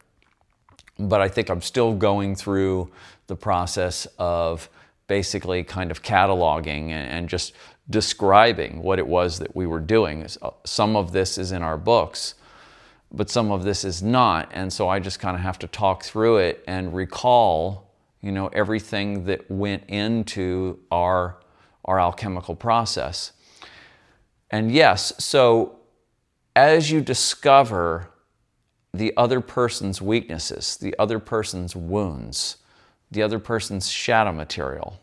But I think I'm still going through the process of basically kind of cataloging and just describing what it was that we were doing. Some of this is in our books, but some of this is not. And so I just kind of have to talk through it and recall, everything that went into our alchemical process. And yes, so as you discover the other person's weaknesses, the other person's wounds, the other person's shadow material,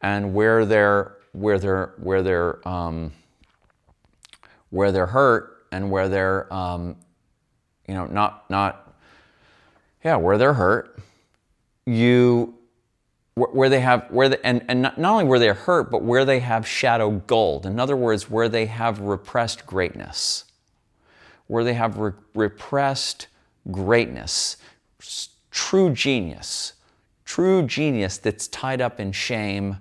and where they're hurt and where they're where they're hurt, and not only where they're hurt, but where they have shadow gold. In other words, where they have repressed greatness. Where they have repressed greatness, true genius that's tied up in shame,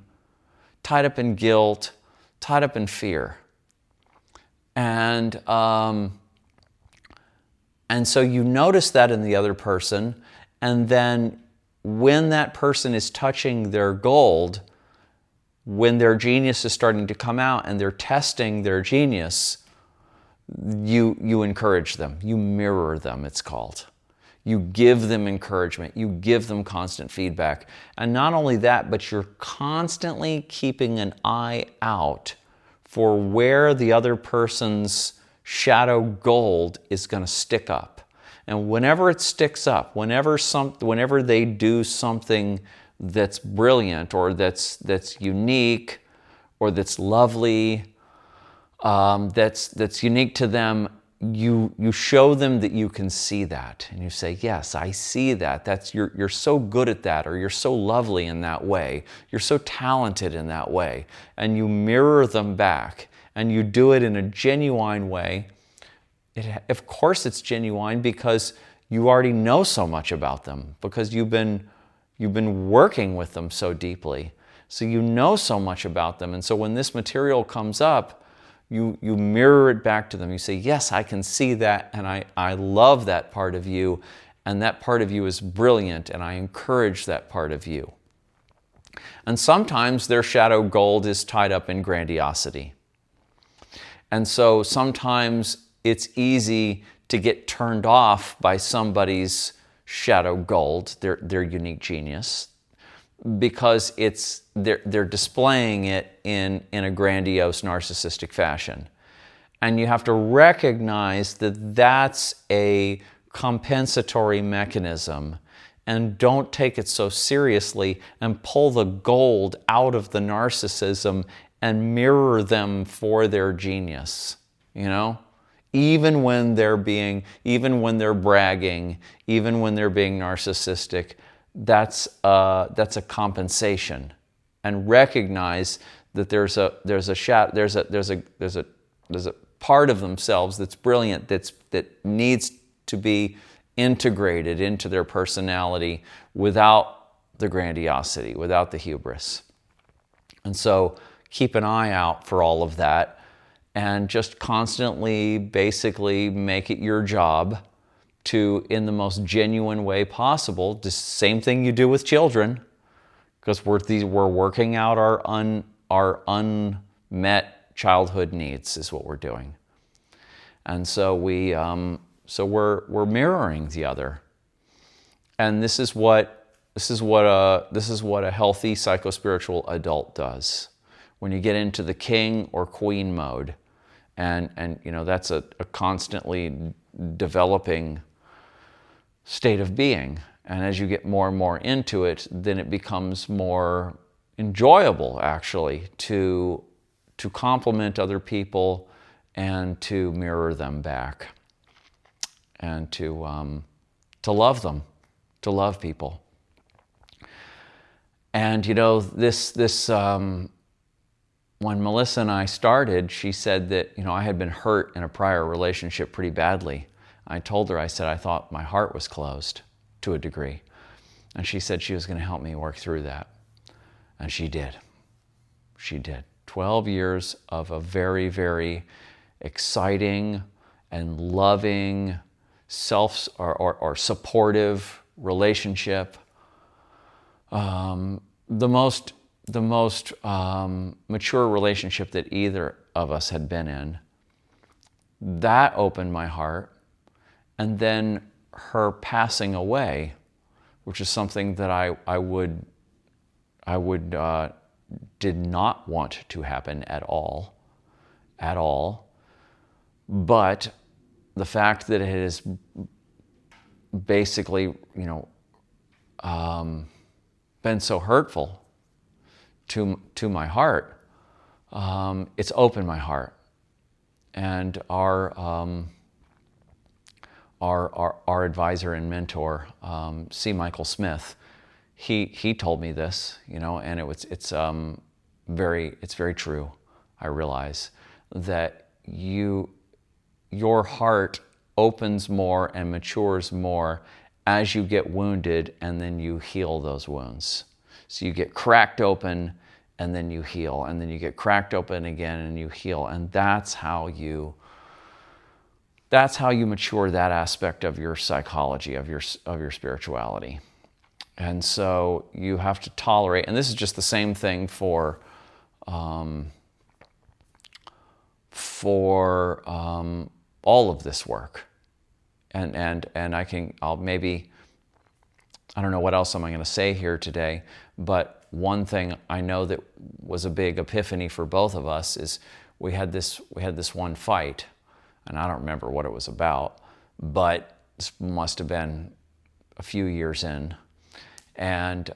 tied up in guilt, tied up in fear. And so you notice that in the other person, and then when that person is touching their gold, when their genius is starting to come out and they're testing their genius, you encourage them. You mirror them, it's called. You give them encouragement. You give them constant feedback. And not only that, but you're constantly keeping an eye out for where the other person's shadow gold is going to stick up. And whenever it sticks up, whenever they do something that's brilliant or that's unique or that's lovely, that's unique to them, you show them that you can see that, and you say, yes, I see that. You're so good at that, or you're so lovely in that way. You're so talented in that way. And you mirror them back, and you do it in a genuine way. Of course it's genuine because you already know so much about them, because you've been working with them so deeply. So you know so much about them. And so when this material comes up, you mirror it back to them. You say, yes, I can see that, and I love that part of you, and that part of you is brilliant, and I encourage that part of you. And sometimes their shadow gold is tied up in grandiosity. And so sometimes it's easy to get turned off by somebody's shadow gold, their unique genius, because they're displaying it in a grandiose narcissistic fashion. And you have to recognize that that's a compensatory mechanism, and don't take it so seriously, and pull the gold out of the narcissism and mirror them for their genius, even when they're bragging, even when they're being narcissistic. That's a compensation, and recognize that there's a part of themselves that's brilliant, that needs to be integrated into their personality without the grandiosity, without the hubris. And so keep an eye out for all of that, and just constantly basically make it your job to, in the most genuine way possible, the same thing you do with children, because we're working out our unmet childhood needs is what we're doing. And so we're mirroring the other. And this is what a healthy psychospiritual adult does. When you get into the king or queen mode, and that's a constantly developing state of being. And as you get more and more into it, then it becomes more enjoyable, actually, to compliment other people and to mirror them back, and to love them, to love people. And this when Melissa and I started, she said that I had been hurt in a prior relationship pretty badly. I told her, I said, I thought my heart was closed to a degree. And she said she was going to help me work through that. And she did. She did. 12 years of a very, very exciting and loving, or supportive relationship. The most mature relationship that either of us had been in. That opened my heart. And then her passing away, which is something that I did not want to happen at all. But the fact that it has basically, been so hurtful to my heart, it's opened my heart. And our advisor and mentor, C. Michael Smith, he told me this, and it's very true. I realize that your heart opens more and matures more as you get wounded, and then you heal those wounds. So you get cracked open, and then you heal, and then you get cracked open again, and you heal, and that's how you mature that aspect of your psychology, of your spirituality. And so you have to tolerate, and this is just the same thing for all of this work. And I'll maybe, I don't know what else am I going to say here today, but one thing I know that was a big epiphany for both of us is we had this one fight, and I don't remember what it was about, but this must have been a few years in, and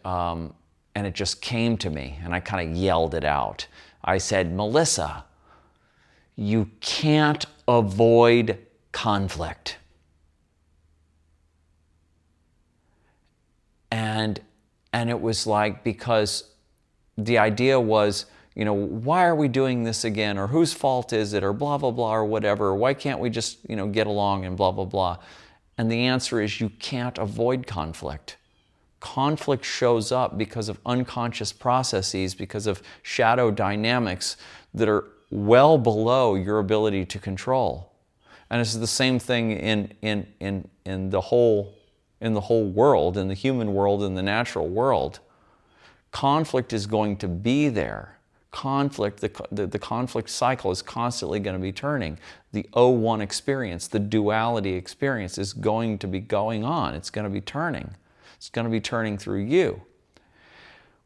it just came to me, and I kind of yelled it out. I said, Melissa, you can't avoid conflict. And it was like, because the idea was, why are we doing this again? Or whose fault is it? Or blah, blah, blah, or whatever. Why can't we just, get along and blah, blah, blah? And the answer is you can't avoid conflict. Conflict shows up because of unconscious processes, because of shadow dynamics that are well below your ability to control. And it's the same thing in the whole world, in the human world, in the natural world. Conflict is going to be there. Conflict, the conflict cycle is constantly going to be turning. The O1 experience, the duality experience is going to be going on. It's going to be turning. It's going to be turning through you.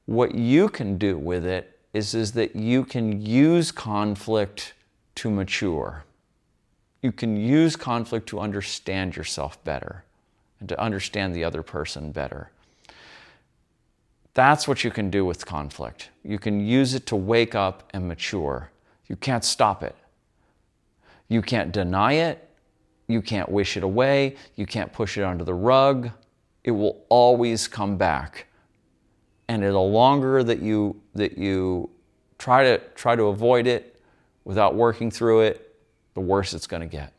What you can do with it is that you can use conflict to mature. You can use conflict to understand yourself better and to understand the other person better. That's what you can do with conflict. You can use it to wake up and mature. You can't stop it. You can't deny it. You can't wish it away. You can't push it under the rug. It will always come back. And the longer that you try to avoid it without working through it, the worse it's going to get.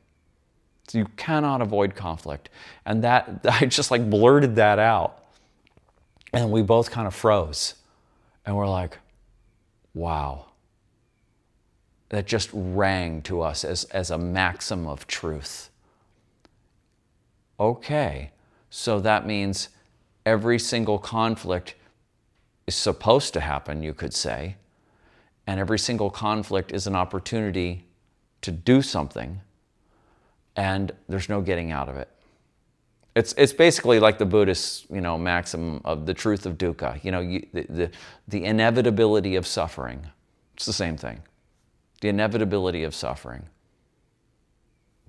So you cannot avoid conflict. And that, I just blurted that out. And we both kind of froze. And we're like, wow. That just rang to us as a maxim of truth. Okay, so that means every single conflict is supposed to happen, you could say. And every single conflict is an opportunity to do something. And there's no getting out of it. It's basically like the Buddhist, maxim of the truth of dukkha. The inevitability of suffering. It's the same thing. The inevitability of suffering.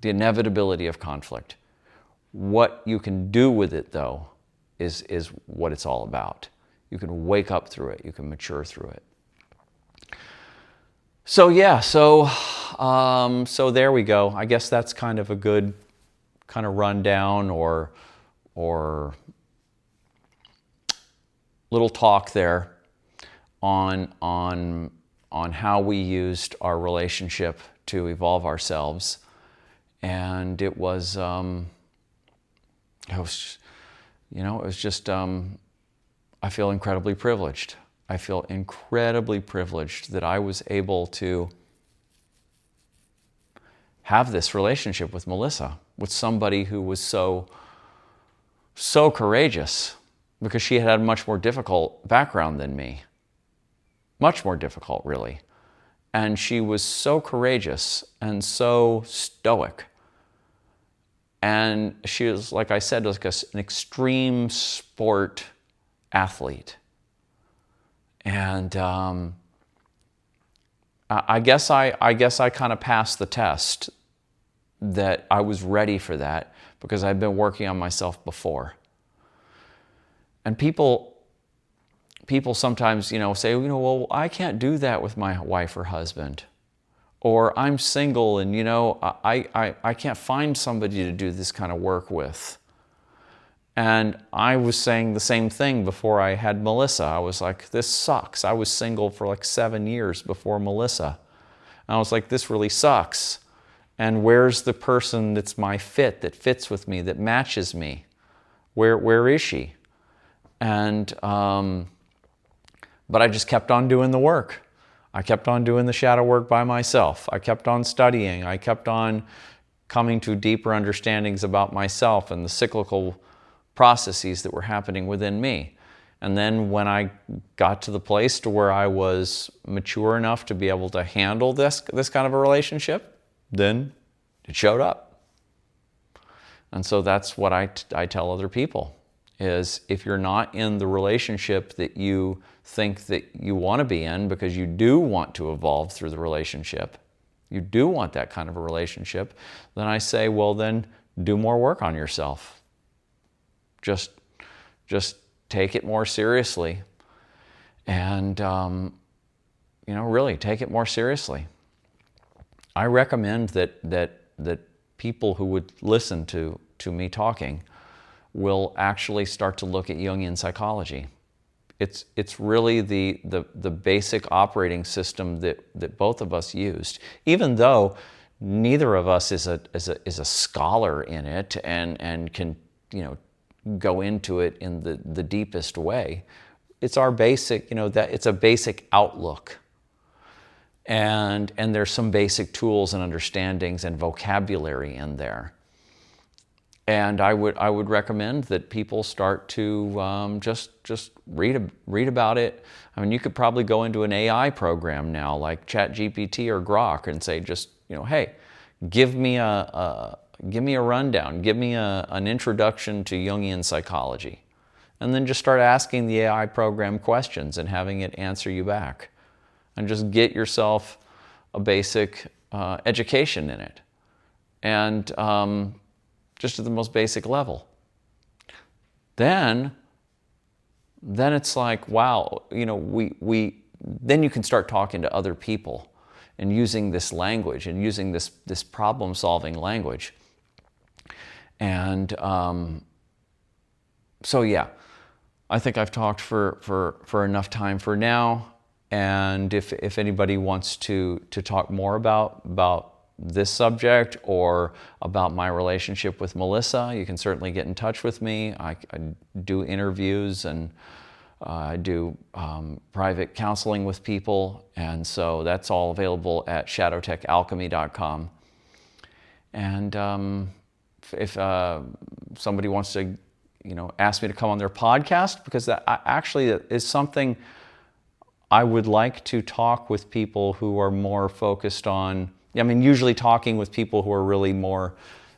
The inevitability of conflict. What you can do with it, though, is what it's all about. You can wake up through it. You can mature through it. So yeah, so there we go. I guess that's kind of a good kind of rundown or little talk there on how we used our relationship to evolve ourselves. And it was just I feel incredibly privileged. I feel incredibly privileged that I was able to have this relationship with Melissa, with somebody who was so courageous, because she had a much more difficult background than me. Much more difficult, really. And she was so courageous and so stoic. And she was, like I said, like an extreme sport athlete. And I guess I kind of passed the test, that I was ready for that because I'd been working on myself before. And people sometimes, say, well, I can't do that with my wife or husband. Or I'm single and, I can't find somebody to do this kind of work with. And I was saying the same thing before I had Melissa. I was like, this sucks. I was single for 7 years before Melissa. And I was like, this really sucks. And where's the person that's my fit, that fits with me, that matches me? Where is she? And, but I just kept on doing the work. I kept on doing the shadow work by myself. I kept on studying. I kept on coming to deeper understandings about myself and the cyclical processes that were happening within me. And then when I got to the place to where I was mature enough to be able to handle this kind of a relationship, then it showed up. And so that's what I tell other people, is if you're not in the relationship that you think that you want to be in, because you do want to evolve through the relationship, you do want that kind of a relationship, then I say, well, then do more work on yourself. Just take it more seriously, and really take it more seriously. I recommend that people who would listen to me talking will actually start to look at Jungian psychology. It's really the basic operating system that both of us used, even though neither of us is a scholar in it and can go into it in the deepest way. It's our basic, that it's a basic outlook. And there's some basic tools and understandings and vocabulary in there. And I would recommend that people start to just read about it. I mean, you could probably go into an AI program now, like ChatGPT or Grok, and say, just hey, give me a rundown, give me an introduction to Jungian psychology, and then just start asking the AI program questions and having it answer you back, and just get yourself a basic education in it, and just at the most basic level. Then it's like, wow, then you can start talking to other people and using this language and using this problem-solving language. And so yeah, I think I've talked for enough time for now. And if anybody wants to talk more about this subject or about my relationship with Melissa, you can certainly get in touch with me. I do interviews, and I do private counseling with people, and so that's all available at shadowtechalchemy.com. And if somebody wants to, ask me to come on their podcast, because that actually is something I would like to talk with people who are more focused on. Usually talking with people who are really more,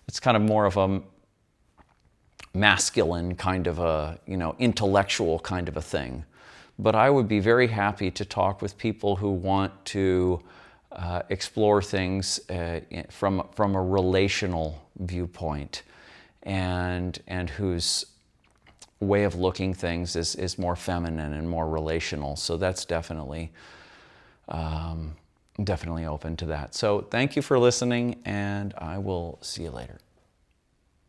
it's kind of more of a masculine kind of a, intellectual kind of a thing. But I would be very happy to talk with people who want to explore things from a relational viewpoint, and whose way of looking things is more feminine and more relational. So that's definitely open to that. So thank you for listening, and I will see you later.